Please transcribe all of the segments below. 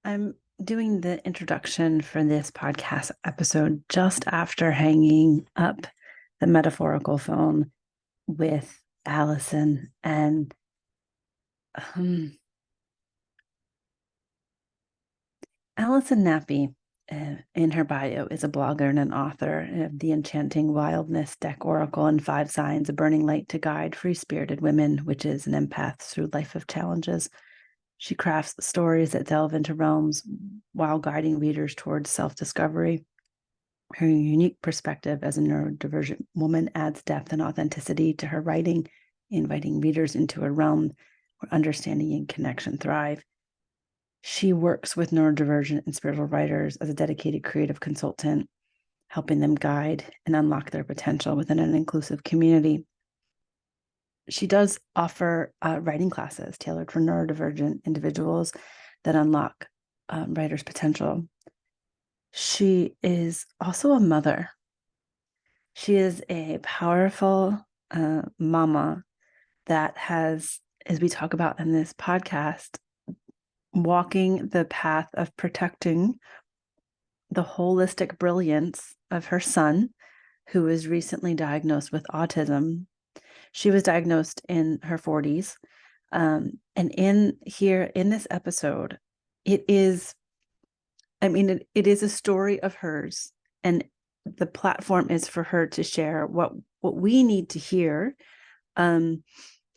I'm doing the introduction for this podcast episode just after hanging up the metaphorical phone with Alison. And Alison Nappi, in her bio, is a blogger and an author of The Enchanting Wildness Deck Oracle and Five Signs, a burning light to guide free-spirited women, witches, and empaths through life of challenges. She crafts stories that delve into realms while guiding readers towards self-discovery. Her unique perspective as a neurodivergent woman adds depth and authenticity to her writing, inviting readers into a realm where understanding and connection thrive. She works with neurodivergent and spiritual writers as a dedicated creative consultant, helping them guide and unlock their potential within an inclusive community. She does offer writing classes tailored for neurodivergent individuals that unlock writers' potential. She is also a mother. She is a powerful mama that has, as we talk about in this podcast, walking the path of protecting the holistic brilliance of her son, who was recently diagnosed with autism. She was diagnosed in her 40s. And in this episode, it is a story of hers, and the platform is for her to share what we need to hear and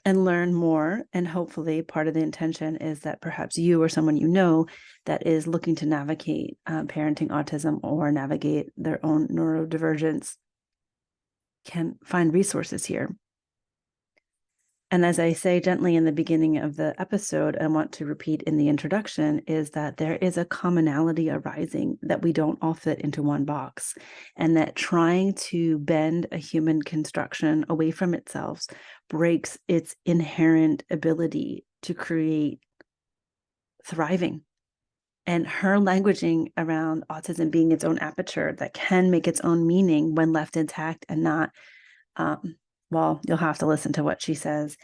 learn more. And hopefully part of the intention is that perhaps you or someone you know that is looking to navigate parenting autism or navigate their own neurodivergence can find resources here. And as I say gently in the beginning of the episode, I want to repeat in the introduction, is that there is a commonality arising that we don't all fit into one box, and that trying to bend a human construction away from itself breaks its inherent ability to create thriving. And her languaging around autism being its own aperture that can make its own meaning when left intact and not well, you'll have to listen to what she says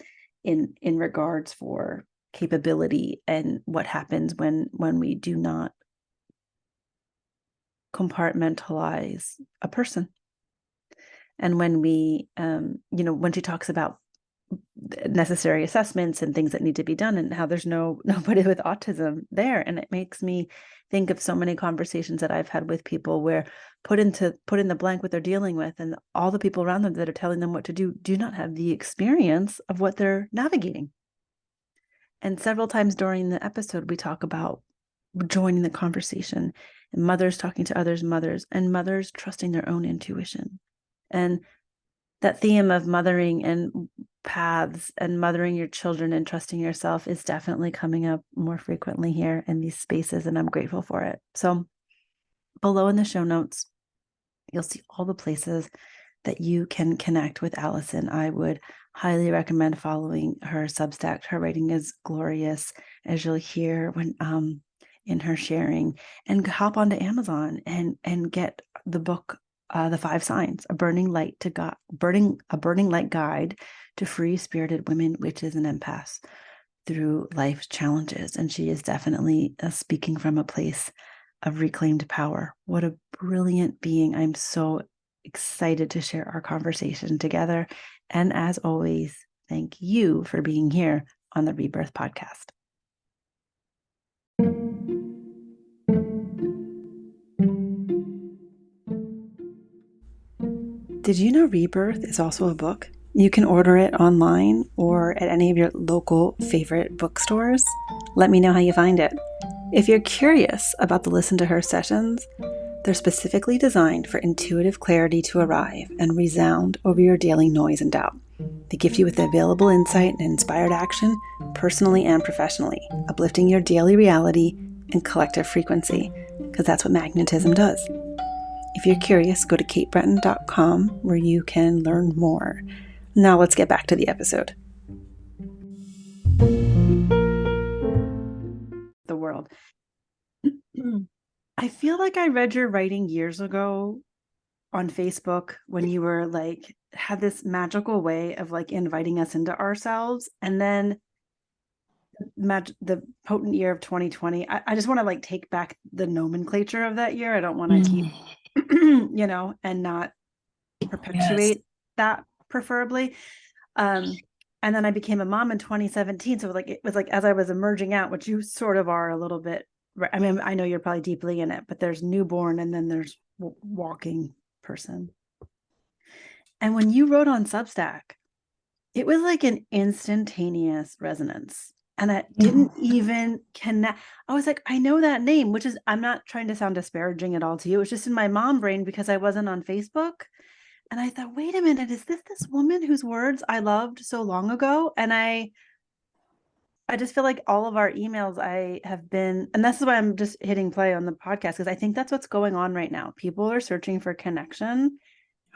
in regards for capability and what happens when we do not compartmentalize a person. And when we, when she talks about necessary assessments and things that need to be done, and how there's nobody with autism there. And it makes me think of so many conversations that I've had with people where put in the blank what they're dealing with, and all the people around them that are telling them what to do not have the experience of what they're navigating. And several times during the episode, we talk about joining the conversation, and mothers talking to others' mothers, and mothers trusting their own intuition. And that theme of mothering and paths and mothering your children and trusting yourself is definitely coming up more frequently here in these spaces, and I'm grateful for it. So below in the show notes, you'll see all the places that you can connect with Alison. I would highly recommend following her Substack. Her writing is glorious, as you'll hear when in her sharing, and hop onto Amazon and get the book, The Five Signs, a burning light guide to free-spirited women, witches, and empaths through life's challenges. And she is definitely speaking from a place of reclaimed power. What a brilliant being. I'm so excited to share our conversation together. And as always, thank you for being here on the Rebirth podcast. Did you know Rebirth is also a book? You can order it online or at any of your local favorite bookstores. Let me know how you find it. If you're curious about the Listen to Her sessions, they're specifically designed for intuitive clarity to arrive and resound over your daily noise and doubt. They gift you with available insight and inspired action, personally and professionally, uplifting your daily reality and collective frequency, because that's what magnetism does. If you're curious, go to katebretton.com where you can learn more. Now let's get back to the episode. The world. I feel like I read your writing years ago on Facebook when you were had this magical way of inviting us into ourselves. And then the potent year of 2020. I just want to like take back the nomenclature of that year. I don't want to keep, and not perpetuate that preferably. And then I became a mom in 2017. So it was like as I was emerging out, which you sort of are a little bit. I mean, I know you're probably deeply in it, but there's newborn and then there's walking person. And when you wrote on Substack, it was like an instantaneous resonance. And I didn't even connect. I was like, I know that name, which is, I'm not trying to sound disparaging at all to you. It was just in my mom brain because I wasn't on Facebook. And I thought, wait a minute, is this woman whose words I loved so long ago? And I just feel like all of our emails I have been, and this is why I'm just hitting play on the podcast, because I think that's what's going on right now. People are searching for connection.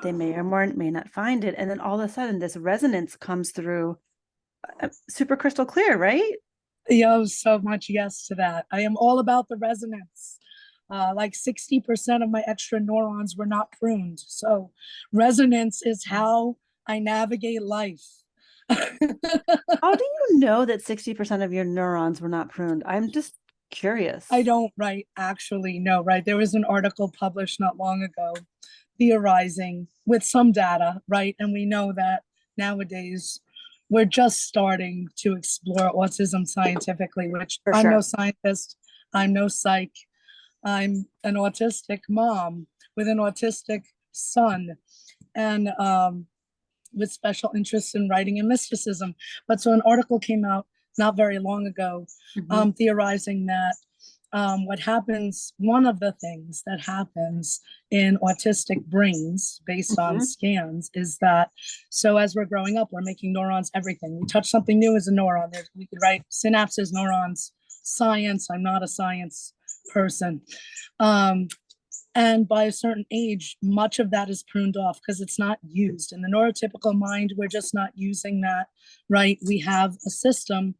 They may or may not find it. And then all of a sudden this resonance comes through super crystal clear, right? Yo, so much yes to that. I am all about the resonance. Like 60% of my extra neurons were not pruned. So resonance is how I navigate life. How do you know that 60% of your neurons were not pruned? I'm just curious. I don't actually know, right? There was an article published not long ago theorizing with some data, right? And we know that nowadays we're just starting to explore autism scientifically, which For I'm sure. no scientist, I'm no psych. I'm an autistic mom with an autistic son, and with special interests in writing and mysticism. But so an article came out not very long ago, theorizing that what happens, one of the things that happens in autistic brains based on scans is that, so as we're growing up, we're making neurons everything. We touch something new as a neuron. We could write synapses, neurons, science. I'm not a science person. And by a certain age, much of that is pruned off because it's not used. In the neurotypical mind, we're just not using that, right? We have a system.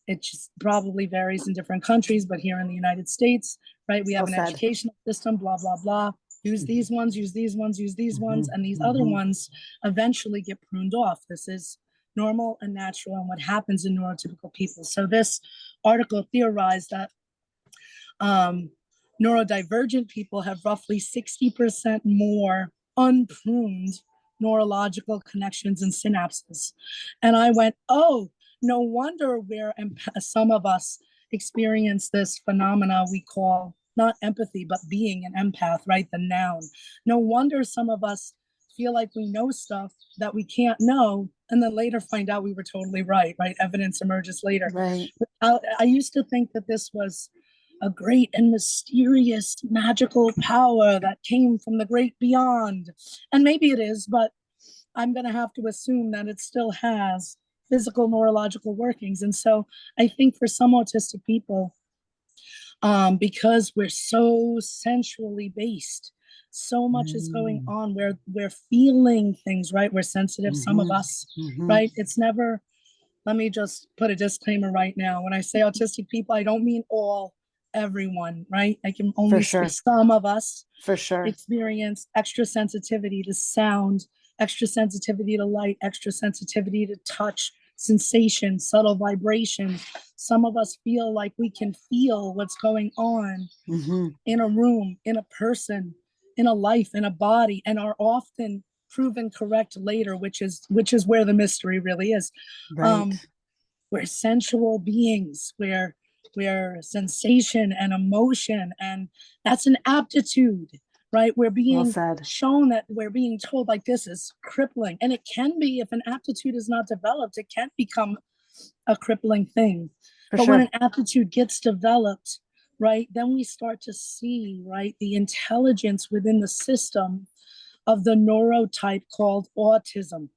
It just probably varies in different countries, but here in the United States, right, we have an educational system, blah, blah, blah. Use these ones, use these ones, use these ones, and these other ones eventually get pruned off. This is normal and natural and what happens in neurotypical people. So this article theorized that neurodivergent people have roughly 60% more unpruned neurological connections and synapses. And I went, oh, no wonder where some of us experience this phenomena we call not empathy, but being an empath, right? The noun. No wonder some of us feel like we know stuff that we can't know, and then later find out we were totally right, right? Evidence emerges later. Right. I used to think that this was a great and mysterious magical power that came from the great beyond. And maybe it is, but I'm going to have to assume that it still has physical neurological workings. And so I think for some autistic people, because we're so sensually based, so much is going on where we're feeling things, right? We're sensitive, some of us, right? It's never, let me just put a disclaimer right now. When I say autistic people, I don't mean all, everyone, right? I can only say some of us experience extra sensitivity to sound, extra sensitivity to light, extra sensitivity to touch, sensation, subtle vibration. Some of us feel like we can feel what's going on in a room, in a person, in a life, in a body, and are often proven correct later, which is where the mystery really is. Right. We're sensual beings, we're sensation and emotion, and that's an aptitude, right? We're being shown that, we're being told like this is crippling, and it can be, if an aptitude is not developed, it can become a crippling thing. But when an aptitude gets developed, right, then we start to see, right, the intelligence within the system of the neurotype called autism.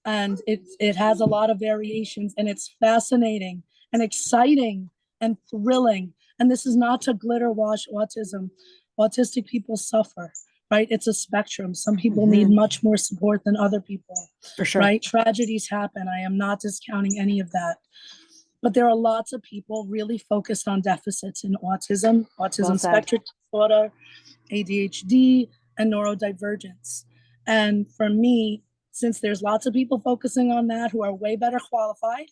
And it has a lot of variations, and it's fascinating and exciting and thrilling. And this is not to glitter wash autism. Autistic people suffer, right? It's a spectrum. Some people need much more support than other people, right? Tragedies happen. I am not discounting any of that. But there are lots of people really focused on deficits in autism, autism spectrum disorder, ADHD, and neurodivergence. And for me, since there's lots of people focusing on that who are way better qualified,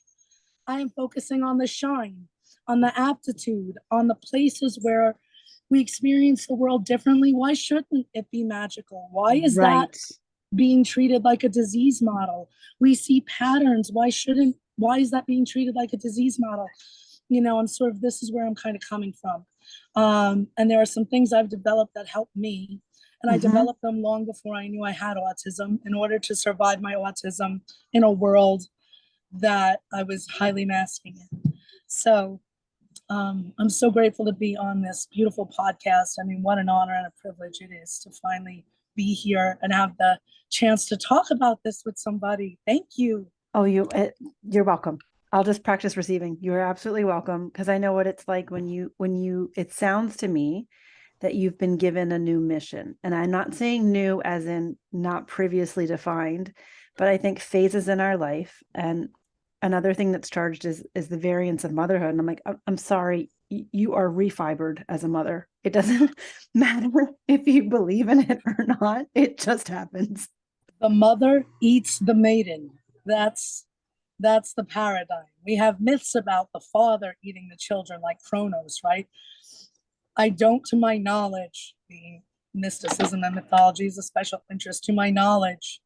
I am focusing on the shine, on the aptitude, on the places where we experience the world differently. Why shouldn't it be magical? Why is that Right. being treated like a disease model? We see patterns. Why is that being treated like a disease model? And sort of this is where I'm kind of coming from. And there are some things I've developed that help me. And I Mm-hmm. developed them long before I knew I had autism in order to survive my autism in a world that I was highly masking in. So I'm so grateful to be on this beautiful podcast. I mean, what an honor and a privilege it is to finally be here and have the chance to talk about this with somebody. Thank you. Oh, you're welcome. I'll just practice receiving. You're absolutely welcome because I know what it's like when you it sounds to me that you've been given a new mission. And I'm not saying new as in not previously defined, but I think phases in our life. And another thing that's charged is the variance of motherhood. And I'm like, I'm sorry, you are refibered as a mother. It doesn't matter if you believe in it or not. It just happens. The mother eats the maiden. That's the paradigm. We have myths about the father eating the children like Kronos, right? I don't, to my knowledge, the mysticism and mythology is a special interest. To my knowledge,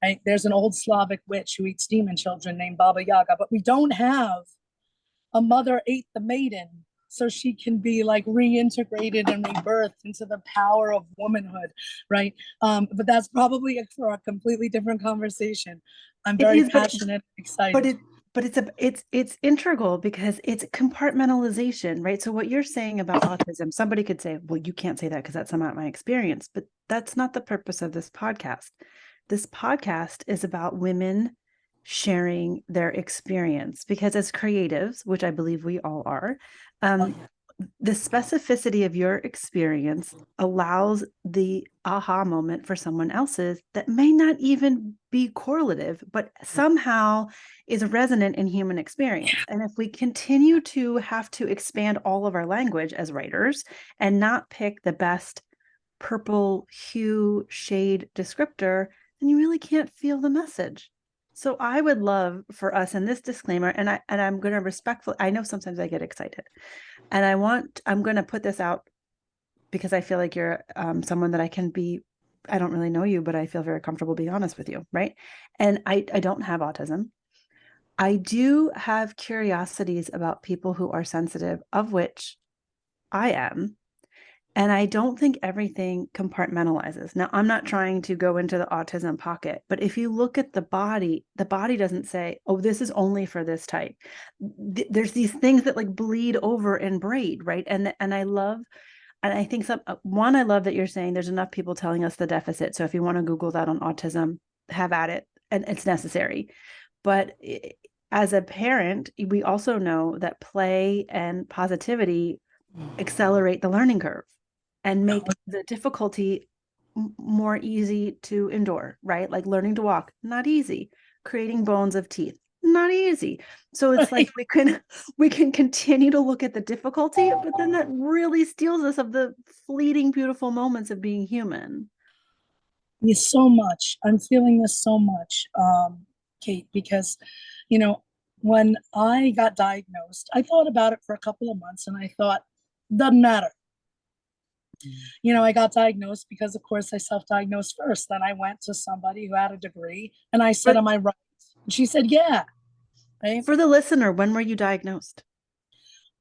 right? There's an old Slavic witch who eats demon children named Baba Yaga, but we don't have a mother ate the maiden so she can be like reintegrated and rebirthed into the power of womanhood, right? But that's probably for a completely different conversation. I'm It very is, passionate, but excited. it's integral because it's compartmentalization, right? So what you're saying about autism, somebody could say, well, you can't say that because that's not my experience, but that's not the purpose of this podcast. This podcast is about women sharing their experience because as creatives, which I believe we all are, Oh, um, yeah. the specificity of your experience allows the aha moment for someone else's that may not even be correlative, but somehow is resonant in human experience. And if we continue to have to expand all of our language as writers and not pick the best purple hue shade descriptor, then you really can't feel the message. So I would love for us in this disclaimer, and I'm going to respectfully, I know sometimes I get excited, and I'm going to put this out because I feel like you're someone that I don't really know you, but I feel very comfortable being honest with you, right? And I don't have autism. I do have curiosities about people who are sensitive, of which I am. And I don't think everything compartmentalizes. Now, I'm not trying to go into the autism pocket, but if you look at the body doesn't say, oh, this is only for this type. There's these things that like bleed over and braid, right? And I think I love that you're saying there's enough people telling us the deficit. So if you want to Google that on autism, have at it, and it's necessary. But as a parent, we also know that play and positivity accelerate the learning curve and make the difficulty more easy to endure, right? Like learning to walk, not easy. Creating bones of teeth, not easy. So it's like we can continue to look at the difficulty, but then that really steals us of the fleeting, beautiful moments of being human. Yes, so much. I'm feeling this so much, Kate, because, you know, when I got diagnosed, I thought about it for a couple of months and I thought, doesn't matter. I got diagnosed because, of course, I self diagnosed first. Then I went to somebody who had a degree and I said, But am I right? And she said, yeah. Right. for the listener, when were you diagnosed?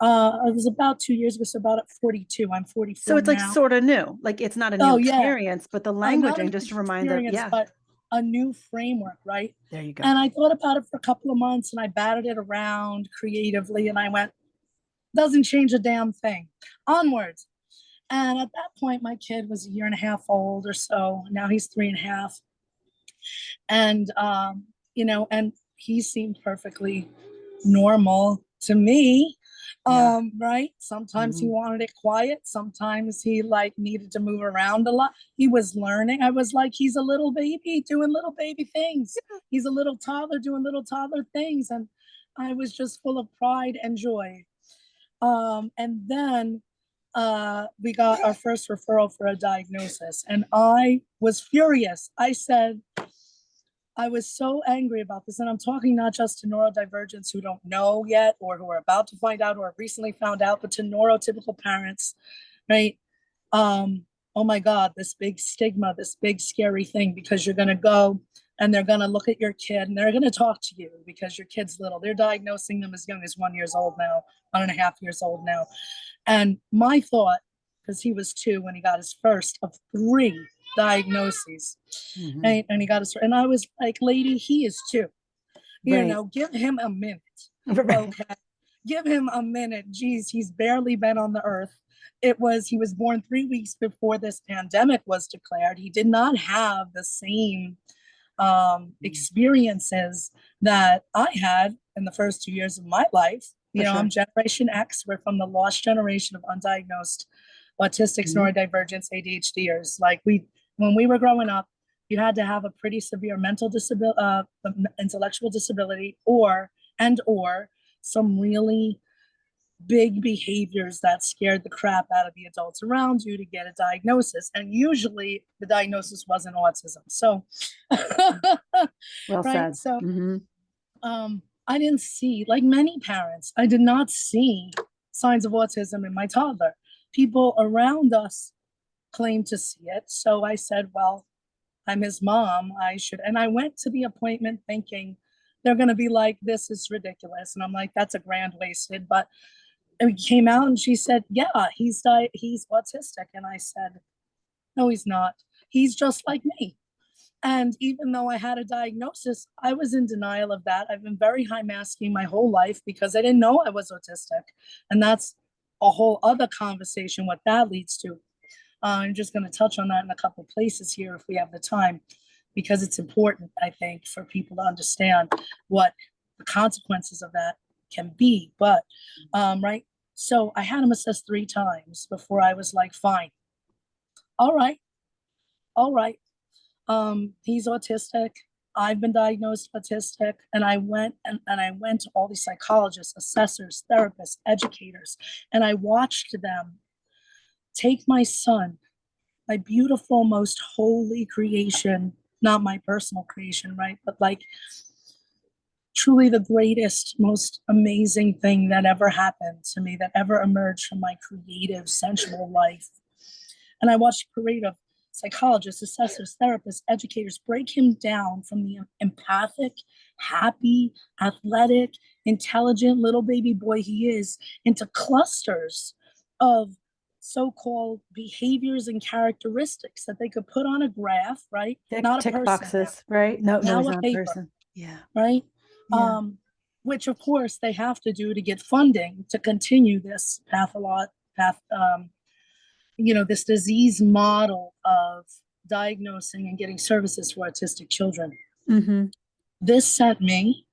It was about 2 years ago, so about at 42. I'm So 44 it's like now. sort of new. Like it's not a new Oh, yeah. experience, but the Not a languaging new just to remind the, experience, yeah, but a new framework, right? there you go. And I thought about it for a couple of months and I batted it around creatively and I went, doesn't change a damn thing. Onwards. And at that point, my kid was a year and a half old or so. Now he's 3.5. And, and he seemed perfectly normal to me. Yeah. Right. Sometimes he Mhm. wanted it quiet. Sometimes he like needed to move around a lot. He was learning. I was like, he's a little baby doing little baby things. He's a little toddler doing little toddler things. And I was just full of pride and joy. And then we got our first referral for a diagnosis. And I was furious. I said, I was so angry about this. And I'm talking not just to neurodivergents who don't know yet or who are about to find out or recently found out, but to neurotypical parents, right? Oh my God, this big stigma, this big scary thing, because you're going to go and they're going to look at your kid and they're going to talk to you because your kid's little. They're diagnosing them as young as 1 year old now, 1.5 years old now. And my thought, because he was 2 when he got his first of 3 diagnoses, Mm-hmm. and he got his, and I was like, lady, he is 2. Right. Give him a minute. Right. Okay. Give him a minute. Geez, he's barely been on the earth. He was born 3 weeks before this pandemic was declared. He did not have the same experiences that I had in the first 2 years of my life. For I'm sure. Generation X. We're from the lost generation of undiagnosed autistics, Mm-hmm. neurodivergents, ADHDers. When we were growing up, you had to have a pretty severe mental disability, intellectual disability, or some really big behaviors that scared the crap out of the adults around you to get a diagnosis. And usually the diagnosis wasn't autism. So, Well right. said. So, Mm-hmm. I didn't see, like many parents, I did not see signs of autism in my toddler. People around us claimed to see it. So I said, well, I'm his mom. I should. And I went to the appointment thinking they're going to be like, this is ridiculous. And I'm like, that's a grand wasted. But it came out and she said, yeah, he's autistic. And I said, no, he's not. He's just like me. And even though I had a diagnosis, I was in denial of that. I've been very high masking my whole life because I didn't know I was autistic. And that's a whole other conversation, what that leads to. I'm just going to touch on that in a couple of places here if we have the time, because it's important, I think, for people to understand what the consequences of that can be. But, right. So I had him assessed 3 times before I was like, fine, all right, all right. He's autistic. I've been diagnosed autistic, and I went to all these psychologists, assessors, therapists, educators, and I watched them take my son, my beautiful, most holy creation, not my personal creation, right? But like truly the greatest, most amazing thing that ever happened to me, that ever emerged from my creative, sensual life. And I watched a parade of psychologists, assessors, therapists, educators break him down from the empathic, happy, athletic, intelligent little baby boy he is into clusters of so-called behaviors and characteristics that they could put on a graph, right? Tick, Not a tick person now, boxes, right? No, no, he's now a not a paper, person. Yeah. right? Yeah. Which of course they have to do to get funding to continue this this disease model of diagnosing and getting services for autistic children. Mm-hmm. This sent me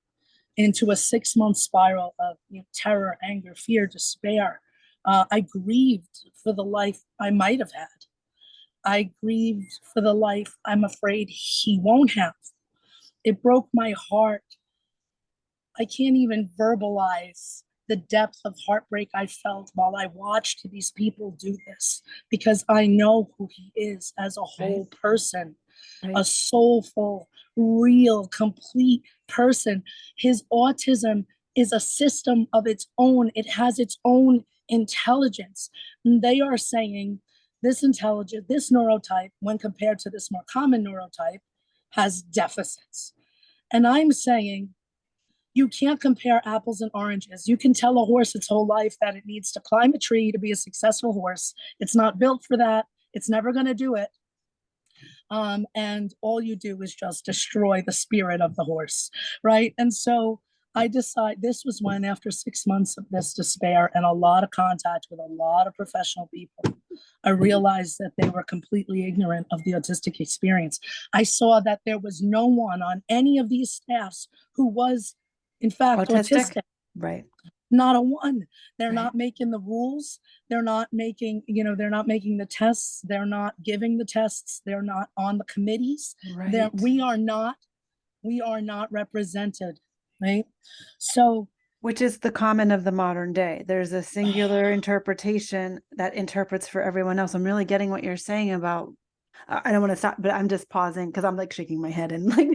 into a 6-month spiral of terror, anger, fear, despair. I grieved for the life I might have had. I grieved for the life I'm afraid he won't have. It broke my heart. I can't even verbalize the depth of heartbreak I felt while I watched these people do this, because I know who he is as a Right. whole person, a Right. soulful, real, complete person. His autism is a system of its own, it has its own intelligence. And they are saying this intelligence, this neurotype, when compared to this more common neurotype, has deficits. And I'm saying, you can't compare apples and oranges. You can tell a horse its whole life that it needs to climb a tree to be a successful horse. It's not built for that. It's never going to do it. And all you do is just destroy the spirit of the horse, right? And so I decide this was when, after 6 months of this despair and a lot of contact with a lot of professional people, I realized that they were completely ignorant of the autistic experience. I saw that there was no one on any of these staffs who was, in fact, Autistic. autistic. Right. Not a one. They're Right. not making the rules. They're not making, they're not making the tests. They're not giving the tests. They're not on the committees. Right. We are not represented, right? So, Which is the common of the modern day. There's a singular interpretation that interprets for everyone else. I'm really getting what you're saying about I don't want to stop, but I'm just pausing because I'm like shaking my head and like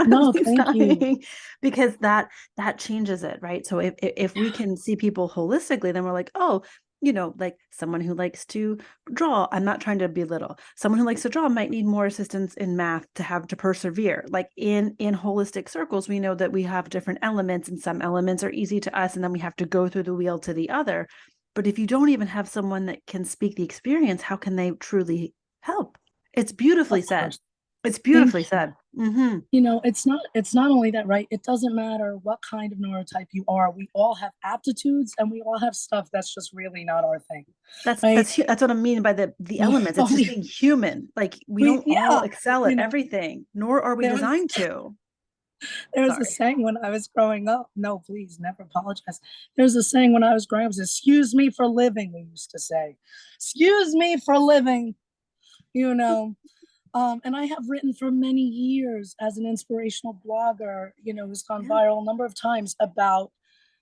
No, honestly thank you. sighing, because that changes it, right? So if we can see people holistically, then we're like, oh, like someone who likes to draw, I'm not trying to belittle. Someone who likes to draw might need more assistance in math to have to persevere. Like in holistic circles, we know that we have different elements, and some elements are easy to us, and then we have to go through the wheel to the other. But if you don't even have someone that can speak the experience, how can they truly help? It's beautifully Of said. course. It's Thank beautifully you. said. Mm-hmm. It's not only that, right? It doesn't matter what kind of neurotype you are. We all have aptitudes and we all have stuff that's just really not our thing, That's right? that's that's what I mean by the elements. It's just we, being human. Like we we don't all yeah, excel you at know, everything, nor are we there was designed to. there was a Sorry. saying when I was growing up. No, please never apologize. There's a saying when I was growing up, excuse me for living, we used to say. Excuse me for living, you know. And I have written for many years as an inspirational blogger, who's gone Yeah. viral a number of times about,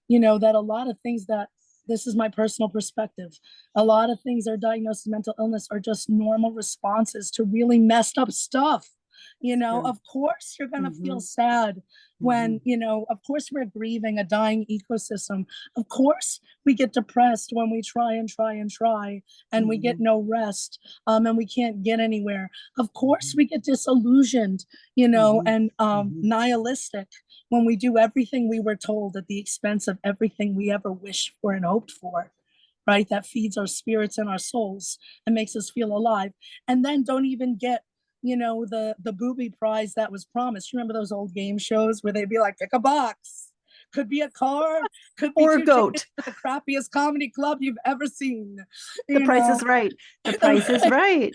that a lot of things that this is my personal perspective. A lot of things that are diagnosed as mental illness are just normal responses to really messed up stuff. It's true. Of course, you're going to Mm-hmm. feel sad Mm-hmm. when, of course, we're grieving a dying ecosystem. Of course, we get depressed when we try and try and try and we get Mm-hmm. no rest, and we can't get anywhere. Of course, we get disillusioned, Mm-hmm. and Mm-hmm. nihilistic when we do everything we were told at the expense of everything we ever wished for and hoped for, right? That feeds our spirits and our souls and makes us feel alive. And then don't even get, the booby prize that was promised. You remember those old game shows where they'd be like, pick a box. Could be a car, could be Or a 2 tickets goat. to the crappiest comedy club you've ever seen. The You price know, is right. The price is right.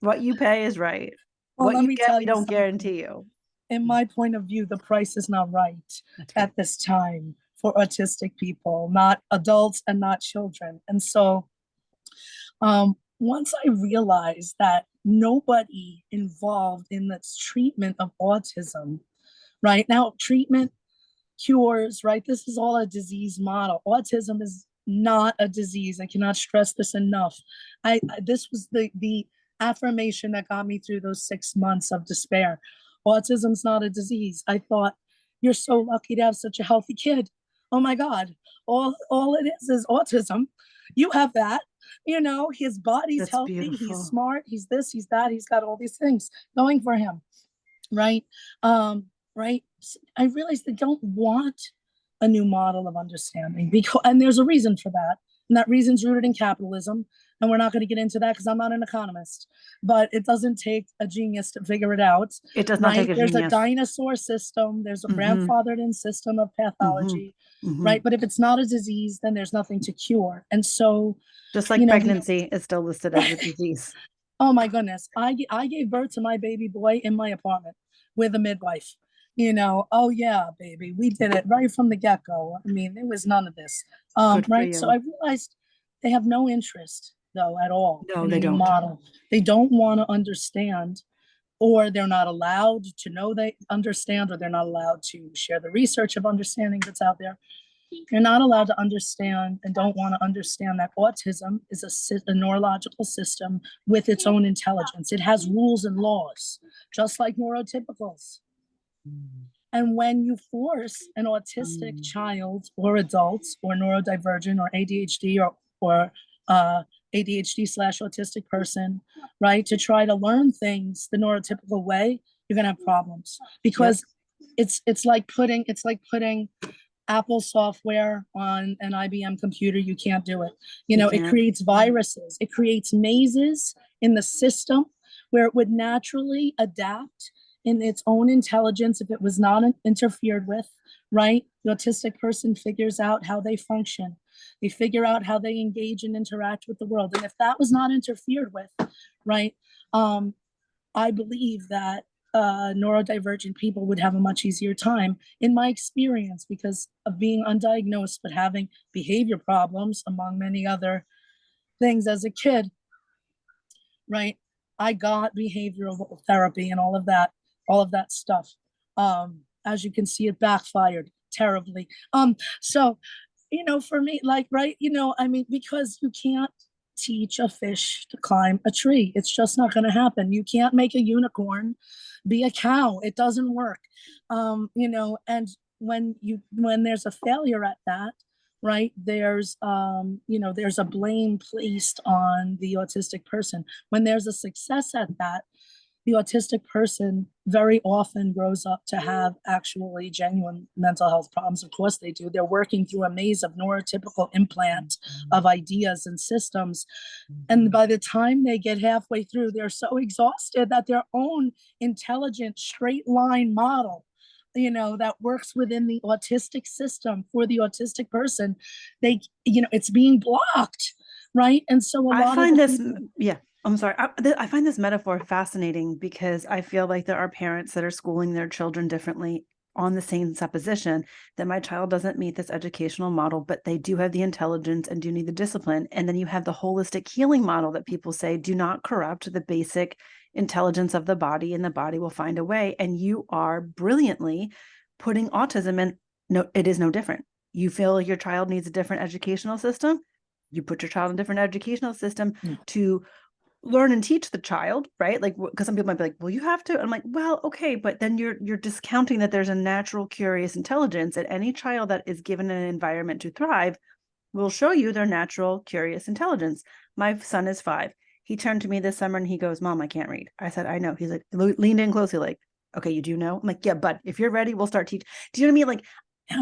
What you pay is right. well, What let you me get, tell we you don't something. guarantee you. In my point of view, the price is not right That's right. at this time for autistic people, not adults and not children. And so once I realized that nobody involved in this treatment of autism, right now, treatment cures, right? This is all a disease model. Autism is not a disease. I cannot stress this enough. This was the affirmation that got me through those 6 months of despair. Autism's not a disease. I thought, you're so lucky to have such a healthy kid. Oh my God. All it is autism. You have that. His body's That's healthy, he's beautiful. smart, he's this, he's that, he's got all these things going for him, right? Right. I realize they don't want a new model of understanding because, and there's a reason for that, and that reason's rooted in capitalism. And we're not going to get into that because I'm not an economist, but it doesn't take a genius to figure it out, It does not take right? a There's a genius. dinosaur system, there's a Mm-hmm. grandfathered in system of Mm-hmm. pathology, Mm-hmm. right? But if it's not a disease, then there's nothing to cure. And so, Just you like know, we, pregnancy is still listed as a disease. oh my goodness, I gave birth to my baby boy in my apartment with a midwife. Oh yeah, baby, we did it right from the get go. I mean, there was none of this. Good for Right. So you. I realized they have no interest, though, at all No, in a they new don't. model. They don't want to understand, or they're not allowed to know they understand, or they're not allowed to share the research of understanding that's out there. You're not allowed to understand and don't want to understand that autism is a neurological system with its own intelligence. It has rules and laws, just like neurotypicals. And when you force an autistic child or adult or neurodivergent or ADHD or ADHD/autistic person, right, to try to learn things the neurotypical way, you're gonna have problems Yep. because it's like putting Apple software on an IBM computer. You can't do it. You It can't. creates viruses, it creates mazes in the system where it would naturally adapt in its own intelligence if it was not interfered with, right? The autistic person figures out how they function. They figure out how they engage and interact with the world. And if that was not interfered with, right, I believe that neurodivergent people would have a much easier time, in my experience, because of being undiagnosed but having behavior problems, among many other things as a kid, right? I got behavioral therapy and all of that stuff. As you can see, it backfired terribly. So, for me, like, right, I mean, because you can't teach a fish to climb a tree. It's just not going to happen. You can't make a unicorn be a cow. It doesn't work. And when there's a failure at that, right, there's a blame placed on the autistic person. When there's a success at that, the autistic person very often grows up to have actually genuine mental health problems. Of course they do. They're working through a maze of neurotypical implants of ideas and systems. And by the time they get halfway through, they're so exhausted that their own intelligent straight line model, that works within the autistic system for the autistic person, it's being blocked. Right. And so a I lot of find the this, people, yeah, I'm sorry. I find this metaphor fascinating because I feel like there are parents that are schooling their children differently on the same supposition that my child doesn't meet this educational model, but they do have the intelligence and do need the discipline. And then you have the holistic healing model that people say, do not corrupt the basic intelligence of the body and the body will find a way. And you are brilliantly putting autism in. No, it is no different. You feel like your child needs a different educational system. You put your child in a different educational system to learn and teach the child, right? Like, because some people might be like, well, you have to. I'm like, well, okay, but then you're discounting that there's a natural curious intelligence, and any child that is given an environment to thrive will show you their natural curious intelligence. My son is 5. He turned to me this summer and he goes, Mom, I can't read. I said, I know. He's like, leaned in closely, like, okay, you do know? I'm like, yeah, but if you're ready, we'll start teaching. Do you know what I mean? Like,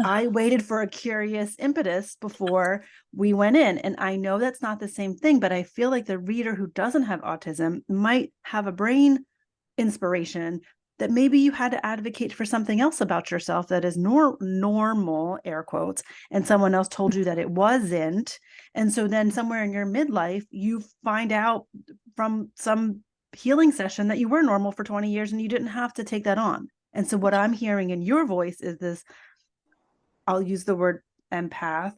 I waited for a curious impetus before we went in. And I know that's not the same thing, but I feel like the reader who doesn't have autism might have a brain inspiration that maybe you had to advocate for something else about yourself that is normal, air quotes, and someone else told you that it wasn't. And so then somewhere in your midlife, you find out from some healing session that you were normal for 20 years and you didn't have to take that on. And so what I'm hearing in your voice is this, I'll use the word empath,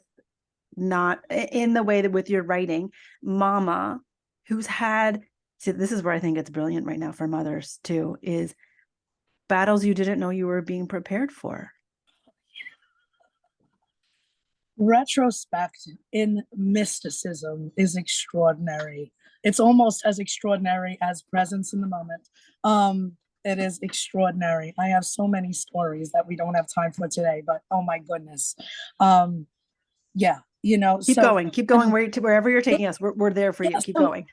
not in the way that with your writing, mama, who's had, see, this is where I think it's brilliant right now for mothers too, is battles you didn't know you were being prepared for. Retrospect in mysticism is extraordinary. It's almost as extraordinary as presence in the moment. It is extraordinary. I have so many stories that we don't have time for today, but oh my goodness. Yeah, Keep going wherever you're taking us. We're there for you. Keep going.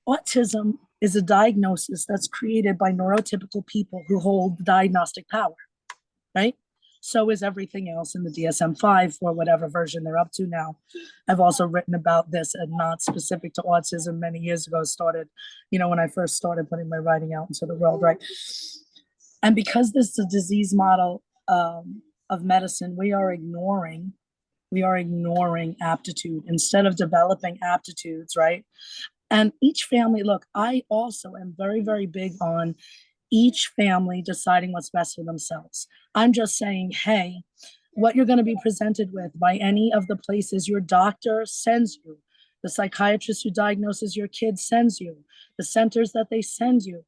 Autism is a diagnosis that's created by neurotypical people who hold diagnostic power, right? So is everything else in the DSM-5 or whatever version they're up to now. I've also written about this and not specific to autism many years ago, started, when I first started putting my writing out into the world, right? And because this is a disease model of medicine, we are ignoring aptitude instead of developing aptitudes, right? And each family, look, I also am very, very big on each family deciding what's best for themselves. I'm just saying, hey, what you're going to be presented with by any of the places your doctor sends you, the psychiatrist who diagnoses your kid sends you, the centers that they send you,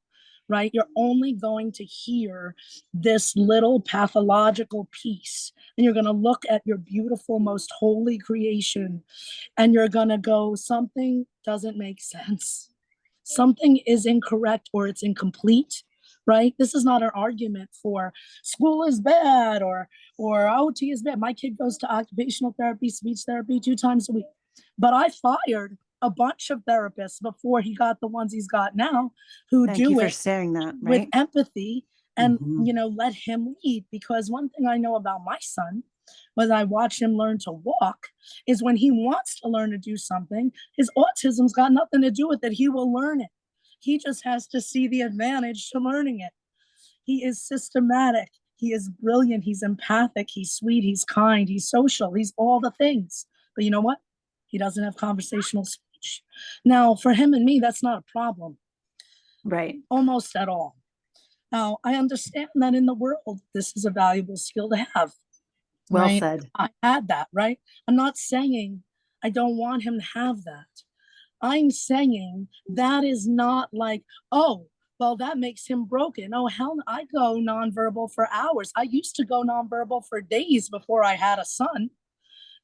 right? You're only going to hear this little pathological piece, and you're going to look at your beautiful, most holy creation, and you're going to go, something doesn't make sense. Something is incorrect or it's incomplete. Right? This is not an argument for school is bad or OT is bad. My kid goes to occupational therapy, speech therapy 2 times a week. But I fired a bunch of therapists before he got the ones he's got now who Thank you do for it saying that, with right? empathy and let him lead. Because one thing I know about my son, when I watch him learn to walk, is when he wants to learn to do something, his autism's got nothing to do with it. He will learn it. He just has to see the advantage to learning it. He is systematic. He is brilliant. He's empathic. He's sweet. He's kind. He's social. He's all the things. But you know what? He doesn't have conversational speech. Now, for him and me, that's not a problem. Right. Almost at all. Now, I understand that in the world, this is a valuable skill to have. Well right? said. I had that, right? I'm not saying I don't want him to have that. I'm saying that is not like, oh, well, that makes him broken. Oh, hell, I go nonverbal for hours. I used to go nonverbal for days before I had a son,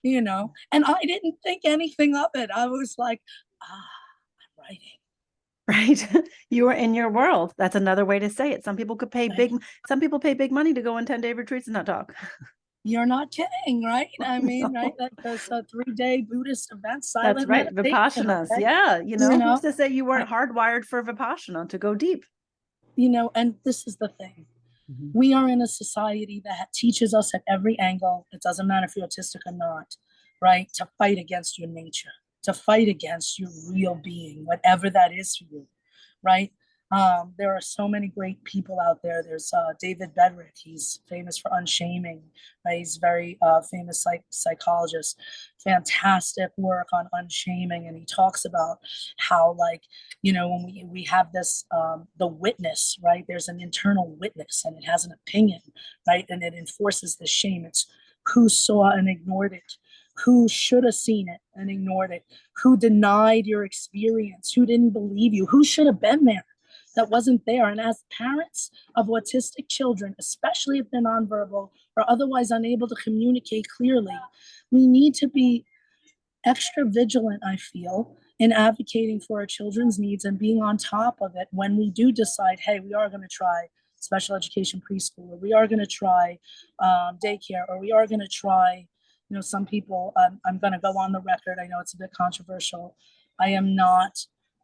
and I didn't think anything of it. I was like, I'm writing. Right. You are in your world. That's another way to say it. Some people pay Right? big money to go on 10-day retreats and not talk. You're not kidding, right? I mean, right? No. Like this 3-day Buddhist event, That's silent right. meditation, Vipassanas. okay? Yeah. You Who's know, to say you weren't right? hardwired for Vipassana to go deep? And this is the thing. Mhm. We are in a society that teaches us at every angle, it doesn't matter if you're autistic or not, right? To fight against your nature, to fight against your real being, whatever that is for you, right? There are so many great people out there. There's David Bedrick. He's famous for unshaming. Right? He's very famous psychologist. Fantastic work on unshaming, and he talks about how, like, when we have this the witness, right? There's an internal witness, and it has an opinion, right? And it enforces the shame. It's who saw and ignored it, who should have seen it and ignored it, who denied your experience, who didn't believe you, who should have been there that wasn't there. And as parents of autistic children, especially if they're nonverbal or otherwise unable to communicate clearly, we need to be extra vigilant, I feel, in advocating for our children's needs and being on top of it when we do decide, hey, we are going to try special education preschool, or we are going to try daycare, or we are going to try, some people, I'm going to go on the record. I know it's a bit controversial. I am not,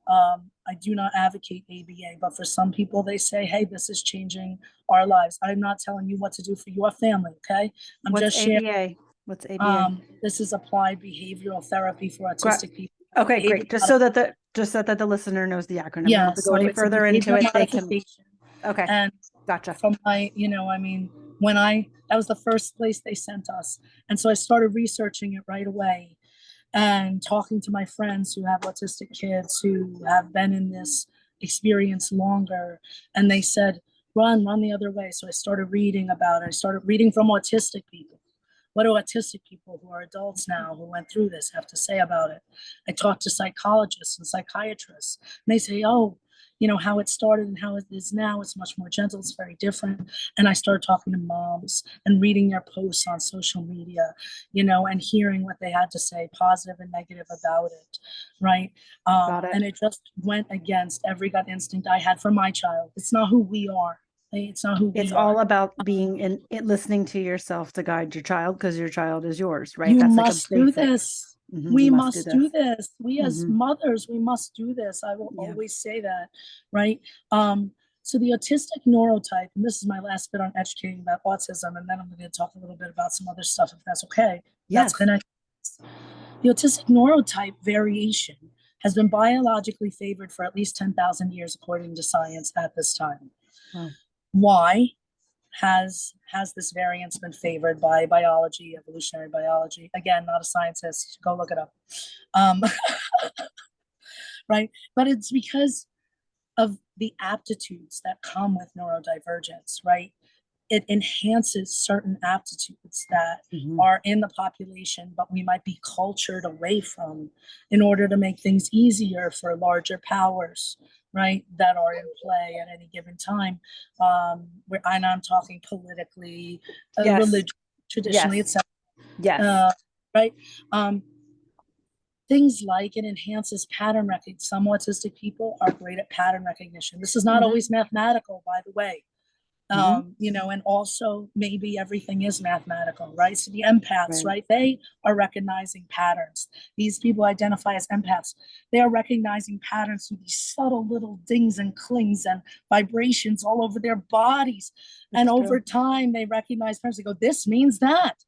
I do not advocate ABA, but for some people, they say, hey, this is changing our lives. I'm not telling you what to do for your family, okay? I'm What's just sharing. ABA? What's ABA? This is applied behavioral therapy for autistic people. Okay, Behavior great. Just so that the listener knows the acronym. We don't Yeah, have to go so any it's a further into behavior it. They can. modification. Okay, And gotcha. from I mean, that was the first place they sent us. And so I started researching it right away and talking to my friends who have autistic kids who have been in this experience longer. And they said, run the other way. So I started reading about it. I started reading from autistic people. What do autistic people who are adults now who went through this have to say about it? I talked to psychologists and psychiatrists, and they say, oh, how it started and how it is now, it's much more gentle, it's very different. And I started talking to moms and reading their posts on social media, and hearing what they had to say, positive and negative about it, right? Got it. And it just went against every gut instinct I had for my child. It's not who we are. It's not who It's we are. all about being in it, listening to yourself to guide your child because your child is yours, right? You That's like a must do basic. this. You We must do must this. do this. We as Hmm. mothers, we must do this. I will Yeah. always say that, right? So the autistic neurotype, and this is my last bit on educating about autism, and then I'm going to talk a little bit about some other stuff if that's okay. That's Yes. connected. The autistic neurotype variation has been biologically favored for at least 10,000 years, according to science at this time. Wow. Why? Has this variance been favored by biology, evolutionary biology? Again, not a scientist. Go look it up. Um, right? But it's because of the aptitudes that come with neurodivergence, right? It enhances certain aptitudes that Hmm. are in the population, but we might be cultured away from in order to make things easier for larger powers, right, that are in play at any given time. And I'm talking politically, Yes. religion, traditionally, Yes. etc. Yes. Uh, right? Um, Things like it enhances pattern recognition. Some autistic people are great at pattern recognition. This is not Hmm. always mathematical, by the way. Hmm. And also maybe everything is mathematical, right? So the empaths, Right. right? They are recognizing patterns. These people identify as empaths. They are recognizing patterns through these subtle little dings and clings and vibrations all over their bodies. And It's over true. time, they recognize patterns. They go, this means that,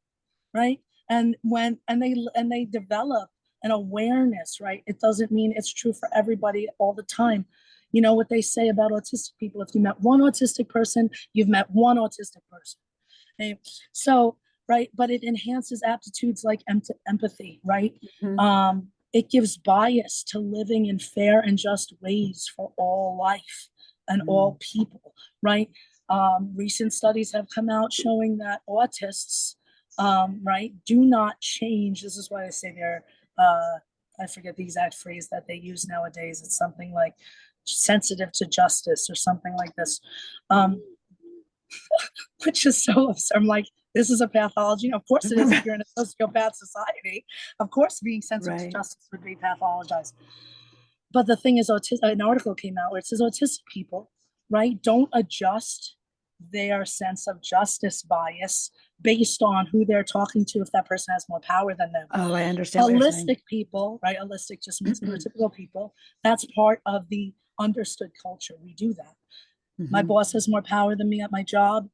right? And they develop an awareness, right? It doesn't mean it's true for everybody all the time. You know what they say about autistic people: if you met one autistic person, you've met one autistic person. Okay? So, right, but it enhances aptitudes like empathy, right? Hmm. It gives bias to living in fair and just ways for all life and all people, right? Recent studies have come out showing that autists, right, do not change. This is why I say they're, I forget the exact phrase that they use nowadays. It's something like sensitive to justice or something like this, which is so absurd. I'm like, this is a pathology. Of course it is if you're in a sociopath society. Of course being sensitive to Right. justice would be pathologized. But the thing is, an article came out where it says autistic people, right, don't adjust their sense of justice bias based on who they're talking to, if that person has more power than them. Oh, I understand what you're saying. Holistic people, right? Holistic just means neurotypical people. That's part of the understood culture. We do that. My boss has more power than me at my job.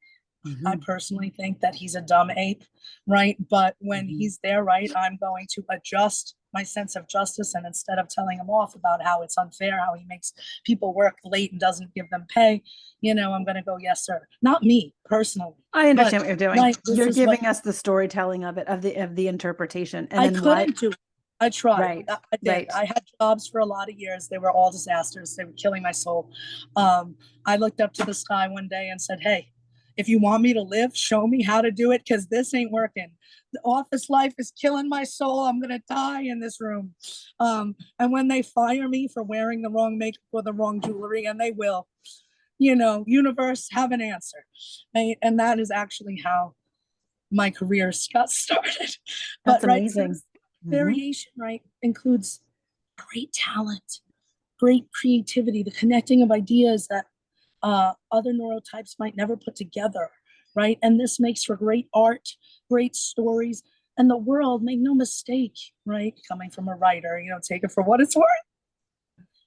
I personally think that he's a dumb ape, right? But when he's there, right, I'm going to adjust my sense of justice. And instead of telling him off about how it's unfair, how he makes people work late and doesn't give them pay, you know, I'm going to go, yes, sir. Not me personally. I understand what you're doing. Right, you're giving us the storytelling of it, of the interpretation. And I couldn't do it. I tried. Right. I did. Right. I had jobs for a lot of years. They were all disasters. They were killing my soul. I looked up to the sky one day and said, hey, if you want me to live, show me how to do it, because this ain't working. The office life is killing my soul. I'm going to die in this room. And when they fire me for wearing the wrong makeup or the wrong jewelry, and they will, you know, universe, have an answer. And that is actually how my career got started. That's amazing. Variation, right, includes great talent, great creativity, the connecting of ideas that other neurotypes might never put together, right? And this makes for great art, great stories, and the world, make no mistake, right? Coming from a writer, you know, take it for what it's worth.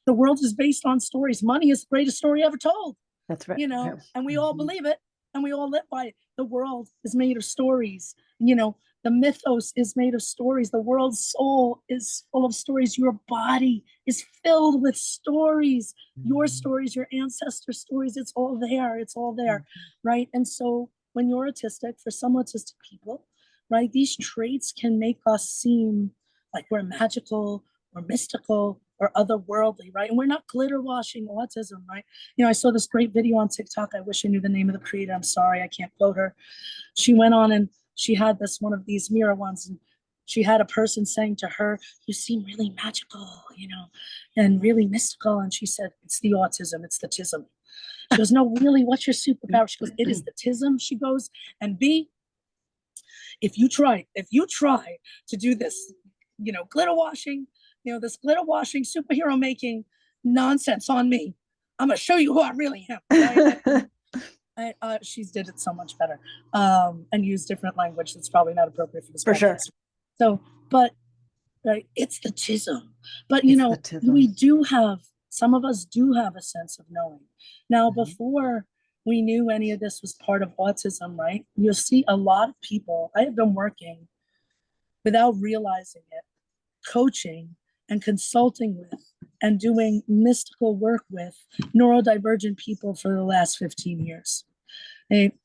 The world is based on stories. Money is the greatest story ever told. That's right. You know, and we all believe it, and we all live by it. The world is made of stories. You know, the mythos is made of stories. The world's soul is full of stories. Your body is filled with stories. Your stories, your ancestors' stories, it's all there. It's all there, right? And so when you're autistic, for some autistic people, right, these traits can make us seem like we're magical or mystical or otherworldly, right? And we're not glitter washing autism, right? You know, I saw this great video on TikTok. I wish I knew the name of the creator. I'm sorry, I can't quote her. She went on and she had one of these mirror ones, and she had a person saying to her, you seem really magical, you know, and really mystical. And she said, it's the autism, it's the tism. She goes, no, really, what's your superpower? She goes, it is the tism. She goes, and B, if you try to do this, you know, glitter washing, you know, this glitter washing, superhero making nonsense on me, I'm going to show you who I really am. Right? She's did it so much better, and use different language that's probably not appropriate for this for podcast. sure. So, but right, it's the tism. But you know, we do have, some of us do have a sense of knowing. Now, before we knew any of this was part of autism, right? You'll see a lot of people. I have been working without realizing it, coaching and consulting with and doing mystical work with neurodivergent people for the last 15 years.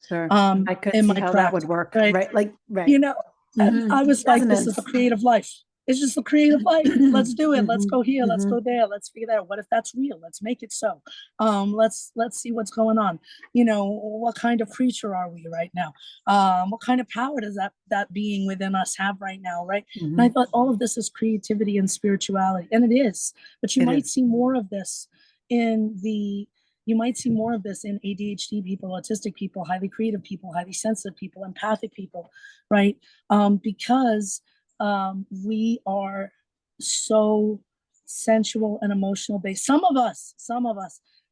Sure. I could see how that would work, right? Like, right. You know, I was like, this is the creative life. It's just the creative life. Let's do it. Let's go here. Let's go there. Let's figure that out. What if that's real? Let's make it so. Let's see what's going on. You know, what kind of creature are we right now? What kind of power does that being within us have right now, right? And I thought all of this is creativity and spirituality, and it is. But you might see more of this in ADHD people, autistic people, highly creative people, highly sensitive people, empathic people, right? Because we are so sensual and emotional based. Some of us,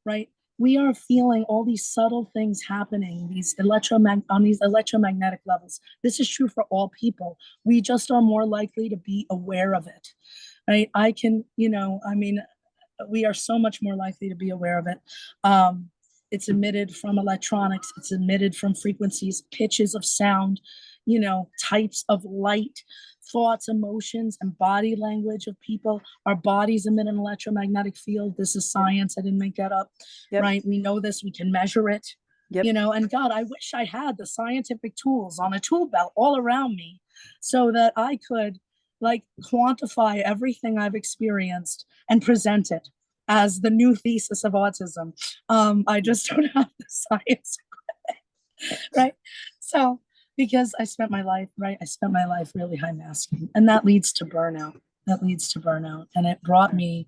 right? We are feeling all these subtle things happening, on these electromagnetic levels. This is true for all people. We just are more likely to be aware of it, right? We are so much more likely to be aware of it. It's emitted from electronics. It's emitted from frequencies, pitches of sound, you know, types of light, thoughts, emotions, and body language of people. Our bodies emit an electromagnetic field. This is science. I didn't make that up, right? We know this. We can measure it, you know, and God, I wish I had the scientific tools on a tool belt all around me so that I could like quantify everything I've experienced and present it as the new thesis of autism. I just don't have the science, right? So, because I spent my life really high masking, and that leads to burnout. And it brought me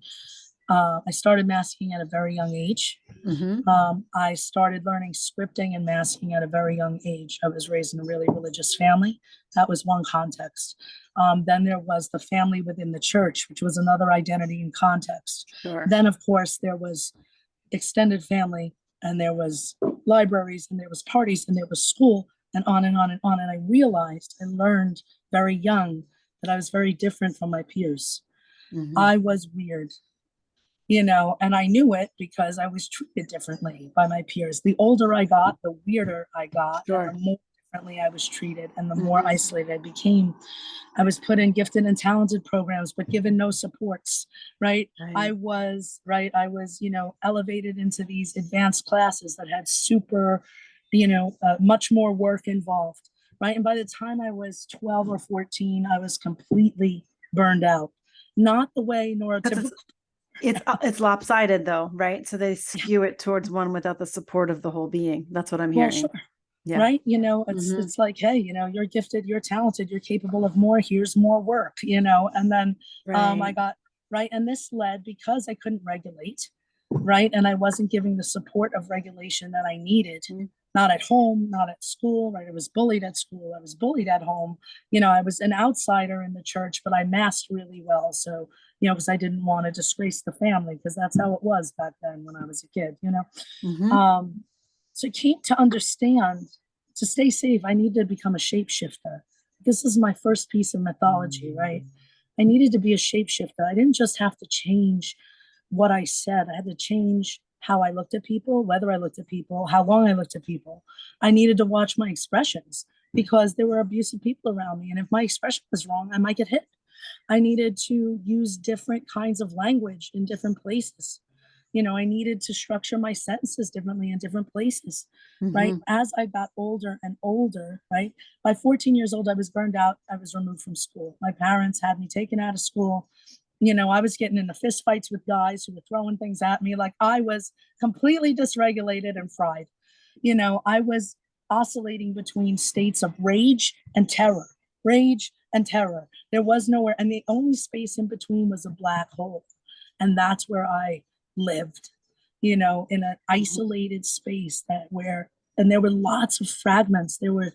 I started masking at a very young age. Mm-hmm. I started learning scripting and masking at a very young age. I was raised in a really religious family. That was one context. Then there was the family within the church, which was another identity and context. Sure. Then, of course, there was extended family, and there was libraries, and there was parties, and there was school, and on and on and on. And I realized and learned very young that I was very different from my peers. Mm-hmm. I was weird, and I knew it because I was treated differently by my peers. The older I got, the weirder I got, Sure. and the more differently I was treated, and the more isolated I became. I was put in gifted and talented programs, but given no supports, right? I was, elevated into these advanced classes that had super, much more work involved, right? And by the time I was 12 or 14, I was completely burned out. Not the way neurotypical. It's lopsided though, right? So they skew it towards one without the support of the whole being. That's what I'm hearing. Sure. Yeah. Right. It's like, hey, you're gifted, you're talented, you're capable of more. Here's more work, and then I got right. And this led because I couldn't regulate, right. And I wasn't giving the support of regulation that I needed, not at home, not at school, right. I was bullied at school. I was bullied at home. I was an outsider in the church, but I masked really well. So, because I didn't want to disgrace the family, because that's how it was back then when I was a kid, So I came to understand, to stay safe, I needed to become a shapeshifter. This is my first piece of mythology, right? I needed to be a shapeshifter. I didn't just have to change what I said. I had to change how I looked at people, whether I looked at people, how long I looked at people. I needed to watch my expressions because there were abusive people around me. And if my expression was wrong, I might get hit. I needed to use different kinds of language in different places. I needed to structure my sentences differently in different places, right? As I got older and older, right? By 14 years old, I was burned out. I was removed from school. My parents had me taken out of school. I was getting into fist fights with guys who were throwing things at me. Like I was completely dysregulated and fried. I was oscillating between states of rage and terror. Rage and terror. There was nowhere. And the only space in between was a black hole. And that's where I lived, in an isolated space and there were lots of fragments. There were,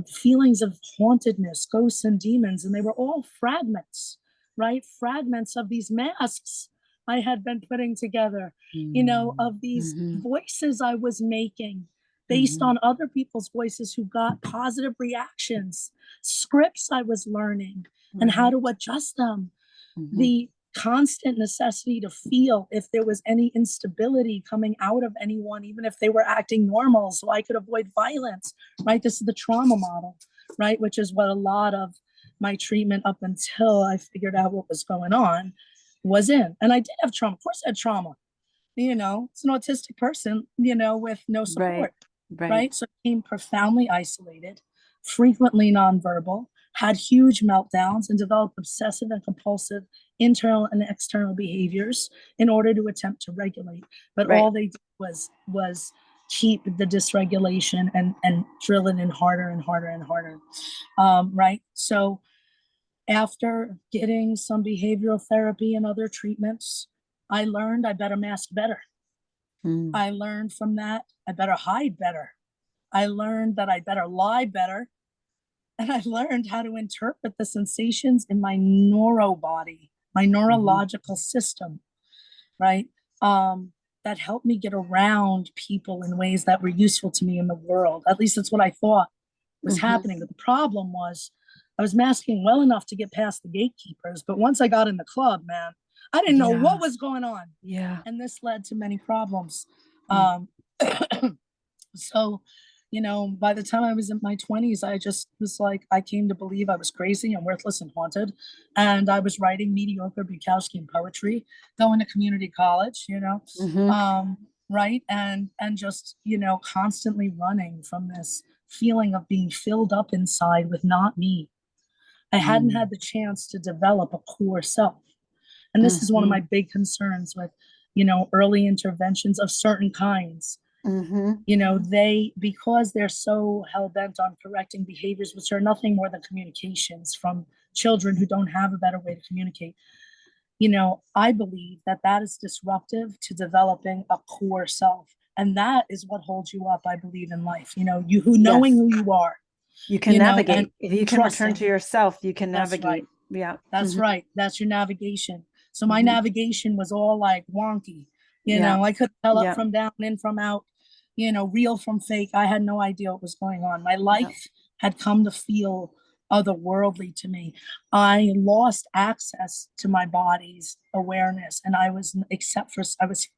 feelings of hauntedness, ghosts and demons, and they were all fragments, right? Fragments of these masks I had been putting together, of these voices I was making based on other people's voices who got positive reactions, scripts I was learning and how to adjust them. The constant necessity to feel if there was any instability coming out of anyone, even if they were acting normal, so I could avoid violence, right? This is the trauma model, right? Which is what a lot of my treatment up until I figured out what was going on was in. And I did have trauma. Of course I had trauma. It's an autistic person, with no support, right? So I became profoundly isolated, frequently nonverbal, had huge meltdowns, and developed obsessive and compulsive internal and external behaviors in order to attempt to regulate. But all they did was keep the dysregulation and drill it in harder and harder and harder, right? So after getting some behavioral therapy and other treatments, I learned I better mask better. I learned from that I better hide better. I learned that I better lie better. And I learned how to interpret the sensations in my neurobody, my neurological system, right? That helped me get around people in ways that were useful to me in the world. At least that's what I thought was happening. But the problem was I was masking well enough to get past the gatekeepers. But once I got in the club, man, I didn't know what was going on. Yeah. And this led to many problems. So, by the time I was in my 20s, I just was like, I came to believe I was crazy and worthless and haunted. And I was writing mediocre Bukowskian poetry, going to community college, right? And just, constantly running from this feeling of being filled up inside with not me. I hadn't had the chance to develop a core self. And this is one of my big concerns with, early interventions of certain kinds. Because they're so hell-bent on correcting behaviors, which are nothing more than communications from children who don't have a better way to communicate. I believe that that is disruptive to developing a core self. And that is what holds you up, I believe, in life. Knowing Yes. who you are, You can and navigate. If you can return to trusting. yourself, you can That's navigate. right. Yeah. That's Hmm. right. That's your navigation. So my Hmm. navigation was all like wonky. Yeah. I couldn't tell up Yeah. from down, in from out, real from fake. I had no idea what was going on. My Yeah. life had come to feel otherworldly to me. I lost access to my body's awareness, and I was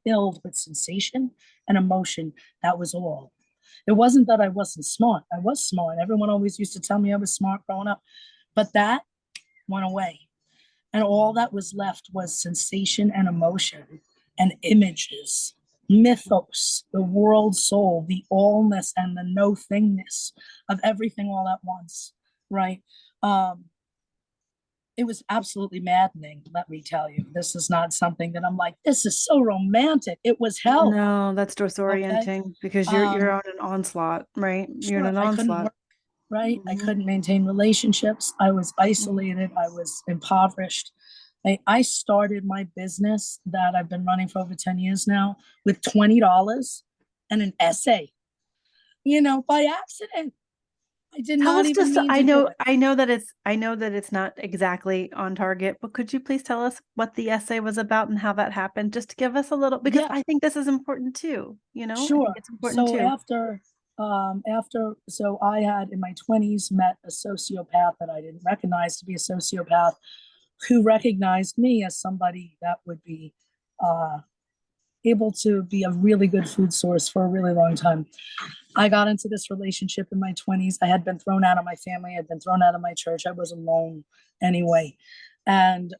filled with sensation and emotion. That was all. It wasn't that I wasn't smart. I was smart. Everyone always used to tell me I was smart growing up, but that went away. And all that was left was sensation and emotion and images, mythos, the world soul, the allness and the no thingness of everything all at once, right? Um, it was absolutely maddening, let me tell you. This is not something that I'm like, this is so romantic. It was hell. No, that's Okay. disorienting because you're Um, on an onslaught, right? You're in sure, an I couldn't onslaught. work, right? I Hmm. couldn't maintain relationships. I was isolated. I was impoverished. I started my business that I've been running for over 10 years now with $20 and an essay, by accident. I did Tell not us even just, mean to do it. I know that it's not exactly on target, but could you please tell us what the essay was about and how that happened? Just to give us a little, because Yeah, I think this is important too, I think sure. it's important So too. so I had in my 20s met a sociopath that I didn't recognize to be a sociopath, who recognized me as somebody that would be uh, able to be a really good food source for a really long time. I got into this relationship in my 20s. I had been thrown out of my family. I'd been thrown out of my church. I was alone anyway. And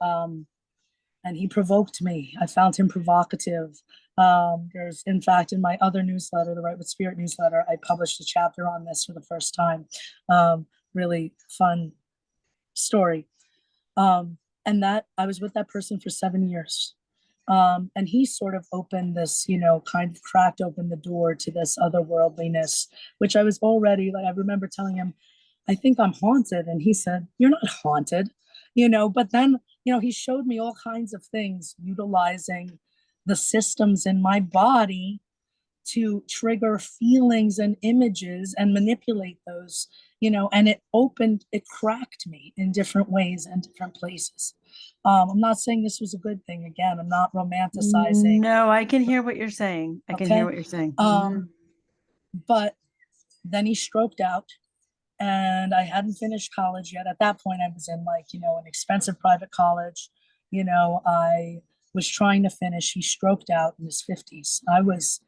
he provoked me. I found him provocative. There's, in fact, in my other newsletter, the Right with Spirit newsletter, I published a chapter on this for the first time. Really fun story. And that I was with that person for 7 years. And he sort of opened this, kind of cracked open the door to this otherworldliness, which I was already like, I remember telling him, I think I'm haunted. And he said, you're not haunted, but then, he showed me all kinds of things utilizing the systems in my body to trigger feelings and images and manipulate those, and it cracked me in different ways and different places. I'm not saying this was a good thing. Again, I'm not romanticizing. No, I can hear what you're saying. I can hear Okay. what you're saying. Hmm. Um, but then he stroked out, and I hadn't finished college yet. At that point, I was in an expensive private college. I was trying to finish. He stroked out in his 50s. I was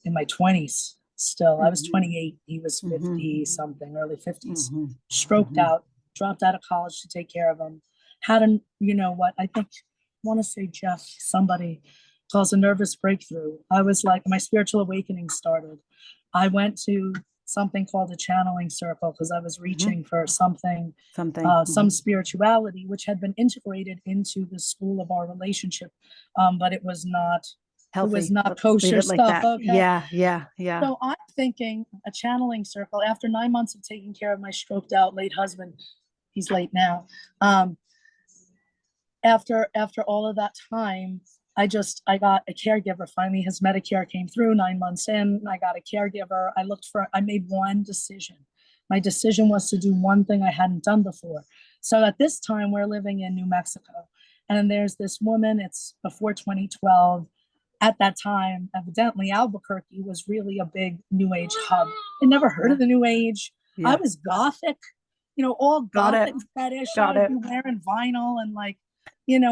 in my 20s still. I was Hmm. 28. He was Hmm. 50 something, early 50s. Hmm. Stroked Hmm. out, dropped out of college to take care of him. Had a, what I think, I want to say Jeff, somebody calls a nervous breakthrough. I was like, my spiritual awakening started. I went to something called a channeling circle because I was Hmm. reaching for something, Something. some spirituality, which had been integrated into the school of our relationship. But it was Healthy. not Leave kosher it like stuff. that. Okay. Yeah, yeah, yeah. So I'm thinking a channeling circle after 9 months of taking care of my stroked out late husband. He's late now. Um, after all of that time, I got a caregiver. Finally, his Medicare came through 9 months in. I got a caregiver. I made one decision. My decision was to do one thing I hadn't done before. So at this time, we're living in New Mexico. And there's this woman, it's before 2012. At that time, evidently, Albuquerque was really a big New Age hub. I never heard Yeah, of the New Age. I yeah. was gothic, all Got it. gothic fetish. I Got would it. be wearing vinyl and